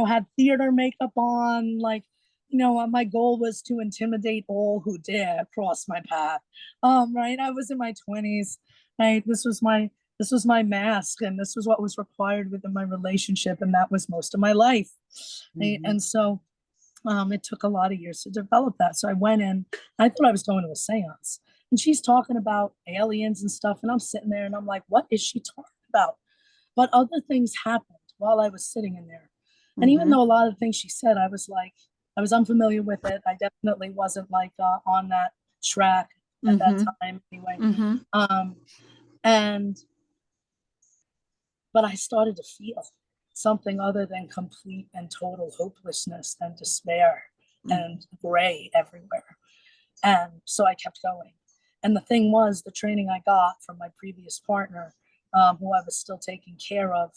had theater makeup on. My goal was to intimidate all who dare cross my path. Right. I was in my 20s. Right. This was my mask, and this was what was required within my relationship, and that was most of my life. Right? Hmm. And so it took a lot of years to develop that. So I went in, I thought I was going to a seance. And she's talking about aliens and stuff. And I'm sitting there and I'm like, what is she talking about? But other things happened while I was sitting in there. And even Hmm. though a lot of the things she said, I was unfamiliar with it. I definitely wasn't on that track at that Hmm. time anyway. Hmm. Um, and, but I started to feel something other than complete and total hopelessness and despair and gray everywhere. And so I kept going. And the thing was, the training I got from my previous partner, who I was still taking care of,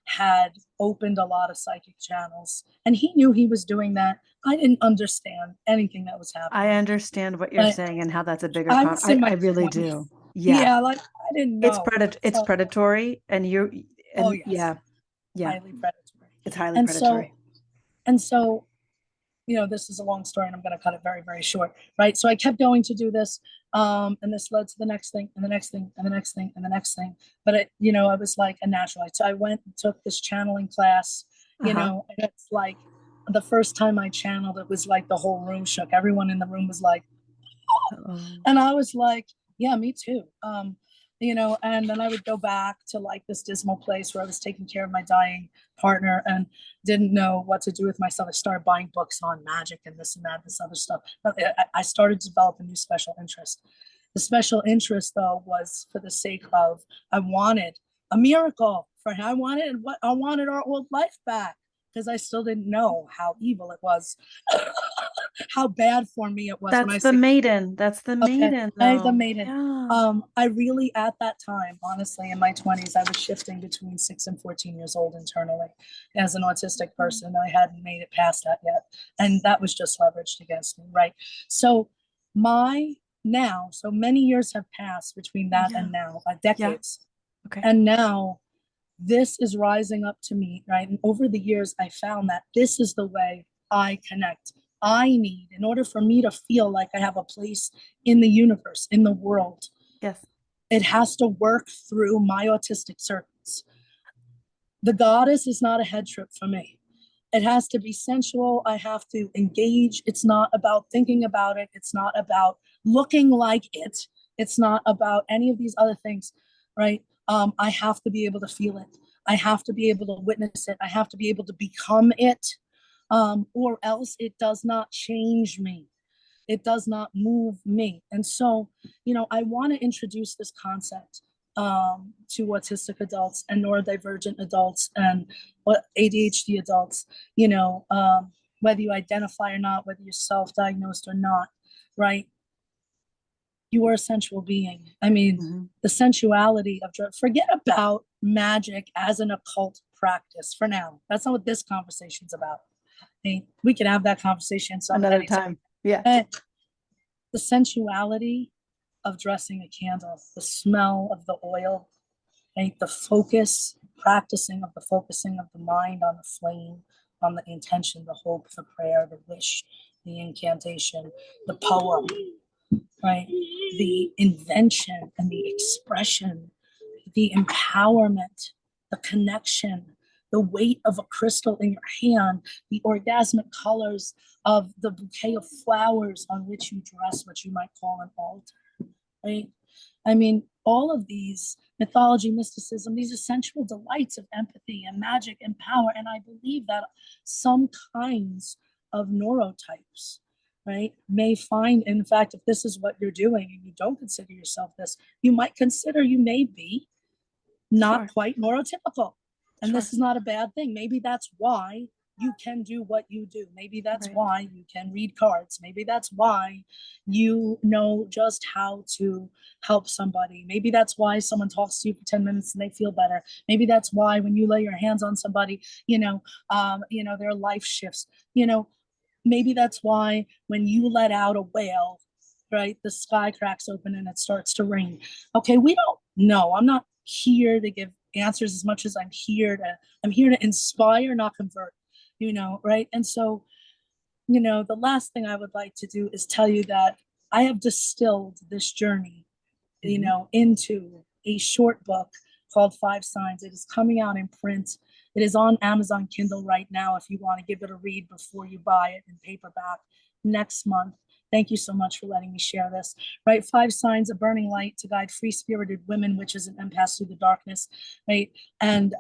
had opened a lot of psychic channels. And he knew he was doing that. I didn't understand anything that was happening. I understand what you're saying and how that's a bigger I was in my I really 20s. do. Yeah, like I didn't know. It's predatory, and Oh yes, yeah, highly predatory. it's highly And predatory. so, this is a long story, and I'm going to cut it very, very short, right? So I kept going to do this, and this led to the next thing, and the next thing, and the next thing, and the next thing. But it, I was like a natural. So I went and took this channeling class, and it's like the first time I channeled, it was like the whole room shook. Everyone in the room was like, and I was like, yeah, me too. And then I would go back to like this dismal place where I was taking care of my dying partner and didn't know what to do with myself. I started buying books on magic and this and that, this other stuff. But I started to develop a new special interest. The special interest, though, was for the sake of I wanted a miracle for him. I wanted our old life back, because I still didn't know how evil it was, how bad for me it was. That's the maiden. That's the maiden. Okay, the maiden. Yeah. I really, at that time, honestly, in my 20s, I was shifting between 6 and 14 years old internally. As an autistic person, I hadn't made it past that yet. And that was just leveraged against me, right? So so many years have passed between that and now, decades. Okay. And now this is rising up to me, right? And over the years, I found that this is the way I connect. I need, in order for me to feel like I have a place in the universe, in the world. Yes. It has to work through my autistic circuits. The goddess is not a head trip for me. It has to be sensual. I have to engage. It's not about thinking about it. It's not about looking like it. It's not about any of these other things, right? I have to be able to feel it. I have to be able to witness it. I have to be able to become it, or else it does not change me. It does not move me. And so, I want to introduce this concept to autistic adults and neurodivergent adults and ADHD adults, whether you identify or not, whether you're self-diagnosed or not, right? You are a sensual being. I mean, the sensuality of drugs, forget about magic as an occult practice for now. That's not what this conversation's about. I mean, we can have that conversation another time. Yeah. The sensuality of dressing a candle, the smell of the oil, right? The focusing of the mind on the flame, on the intention, the hope, the prayer, the wish, the incantation, the poem, right? The invention and the expression, the empowerment, the connection, the weight of a crystal in your hand, the orgasmic colors of the bouquet of flowers on which you dress what you might call an altar, right? I mean, all of these mythology, mysticism, these essential delights of empathy and magic and power. And I believe that some kinds of neurotypes, right, may find, in fact, if this is what you're doing and you don't consider yourself this, you might consider you may be not quite neurotypical. And this is not a bad thing. Maybe that's why you can do what you do. Maybe that's why you can read cards. Maybe that's why you know just how to help somebody. Maybe that's why someone talks to you for 10 minutes and they feel better. Maybe that's why when you lay your hands on somebody, their life shifts. Maybe that's why when you let out a whale, right, the sky cracks open and it starts to rain. Okay, we don't know. I'm not here to give answers as much as I'm here to inspire, not convert, right? And so, the last thing I would like to do is tell you that I have distilled this journey, into a short book called 5 Signs. It is coming out in print. It is on Amazon Kindle right now if you want to give it a read before you buy it in paperback next month. Thank you so much for letting me share this. Right, 5 Signs, a burning light to guide free-spirited women, witches, and empaths through the darkness. Right, and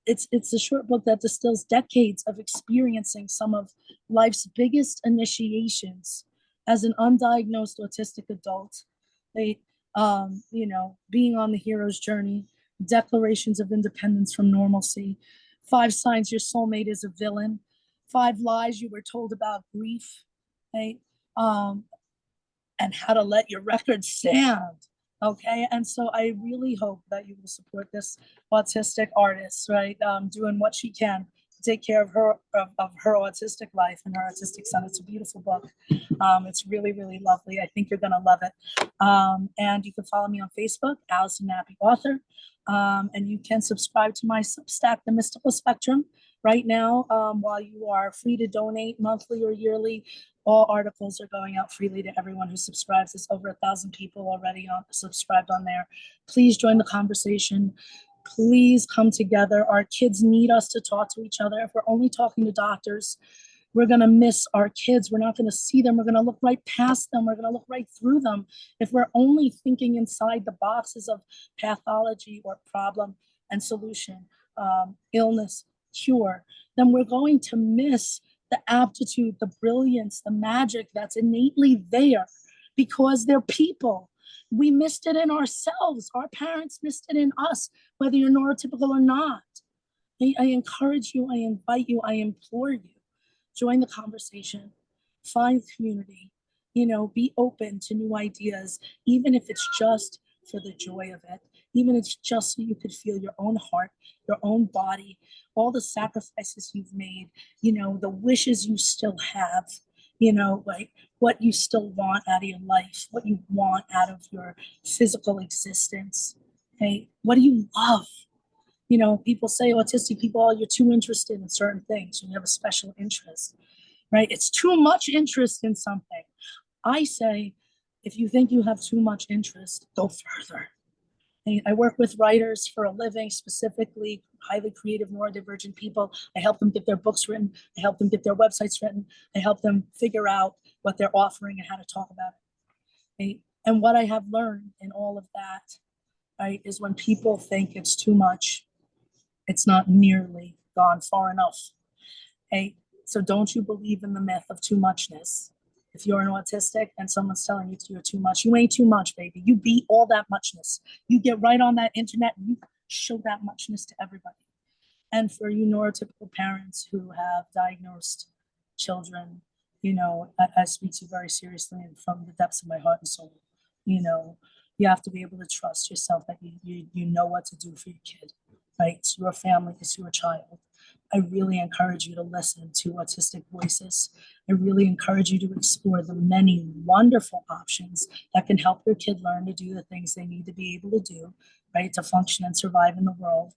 it's a short book that distills decades of experiencing some of life's biggest initiations as an undiagnosed autistic adult. Right, being on the hero's journey, declarations of independence from normalcy, 5 signs your soulmate is a villain, 5 lies you were told about grief, right? And how to let your record stand. Okay. And so I really hope that you will support this autistic artist, right? Doing what she can to take care of her autistic life and her autistic son. It's a beautiful book. It's really, really lovely. I think you're going to love it. And you can follow me on Facebook, Alison Nappi Author. And you can subscribe to my Substack, The Mystical Spectrum. Right now, while you are free to donate monthly or yearly, all articles are going out freely to everyone who subscribes. There's over 1,000 people already subscribed on there. Please join the conversation. Please come together. Our kids need us to talk to each other. If we're only talking to doctors, we're going to miss our kids. We're not going to see them. We're going to look right past them. We're going to look right through them. If we're only thinking inside the boxes of pathology or problem and solution, illness, cure, then we're going to miss the aptitude, the brilliance, the magic that's innately there because they're people. We missed it in ourselves. Our parents missed it in us, whether you're neurotypical or not. I encourage you, I invite you, I implore you, join the conversation, find community, be open to new ideas, even if it's just for the joy of it, even if it's just so you could feel your own heart, your own body, all the sacrifices you've made, the wishes you still have, like what you still want out of your life, what you want out of your physical existence. Okay, what do you love? People say autistic people, oh, you're too interested in certain things. You have a special interest, right? It's too much interest in something. I say, if you think you have too much interest, go further. I work with writers for a living, specifically highly creative neurodivergent people. I help them get their books written. I help them get their websites written. I help them figure out what they're offering and how to talk about it. Right? And what I have learned in all of that, right, is when people think it's too much, it's not nearly gone far enough. Okay, so don't you believe in the myth of too muchness. If you're an autistic and someone's telling you you're too much, you ain't too much, baby. You beat all that muchness. You get right on that internet and you show that muchness to everybody. And for you neurotypical parents who have diagnosed children, I speak to you very seriously and from the depths of my heart and soul. You have to be able to trust yourself that you know what to do for your kid, right? It's your family, it's your child. I really encourage you to listen to autistic voices. I really encourage you to explore the many wonderful options that can help your kid learn to do the things they need to be able to do, right? To function and survive in the world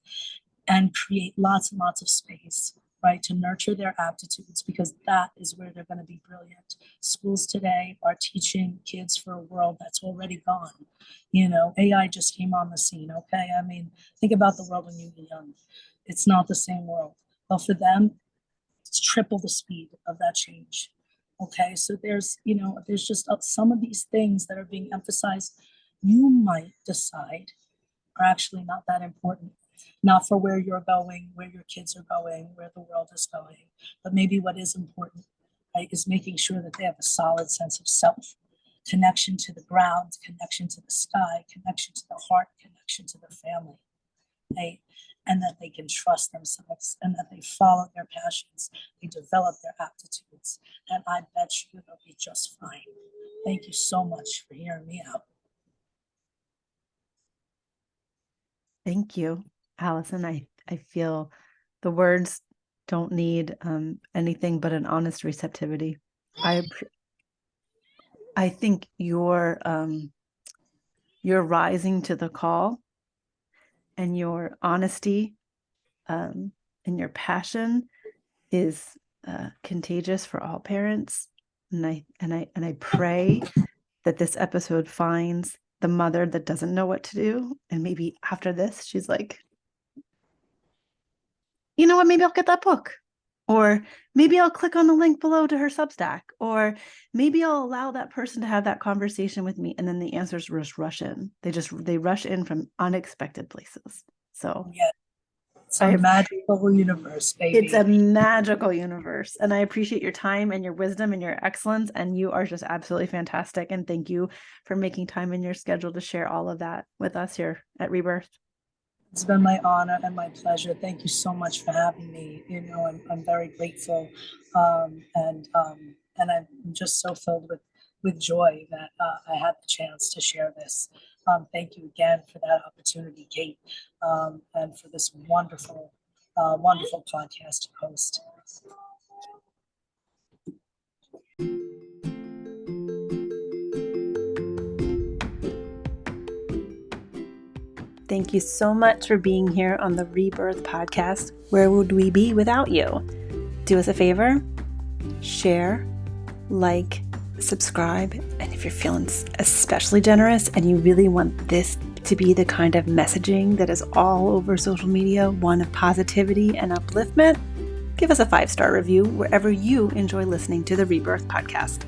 and create lots and lots of space, right? To nurture their aptitudes, because that is where they're going to be brilliant. Schools today are teaching kids for a world that's already gone. AI just came on the scene, okay? I mean, think about the world when you were young. It's not the same world. But for them, it's triple the speed of that change. Okay, so there's just some of these things that are being emphasized. You might decide are actually not that important, not for where you're going, where your kids are going, where the world is going, but maybe what is important, right, is making sure that they have a solid sense of self, connection to the ground, connection to the sky, connection to the heart, connection to the family, right? And that they can trust themselves and that they follow their passions, they develop their aptitudes, and I bet you they'll be just fine. Thank you so much for hearing me out. Thank you, Alison. I feel the words don't need anything but an honest receptivity. I think you're rising to the call, and your honesty and your passion is contagious for all parents. And I pray that this episode finds the mother that doesn't know what to do, and maybe after this she's like, you know what, maybe I'll get that book, or maybe I'll click on the link below to her Substack, or maybe I'll allow that person to have that conversation with me. And then the answers just rush in. They rush in from unexpected places. So yeah, it's a magical universe, baby. It's a magical universe. And I appreciate your time and your wisdom and your excellence. And you are just absolutely fantastic. And thank you for making time in your schedule to share all of that with us here at Rebirth. It's been my honor and my pleasure. Thank you so much for having me. I'm very grateful, and I'm just so filled with joy that I had the chance to share this. Thank you again for that opportunity, Kate, and for this wonderful, wonderful podcast to host. Thank you so much for being here on the Rebirth podcast. Where would we be without you? Do us a favor, share, like, subscribe, and if you're feeling especially generous and you really want this to be the kind of messaging that is all over social media, one of positivity and upliftment, give us a 5-star review wherever you enjoy listening to the Rebirth podcast.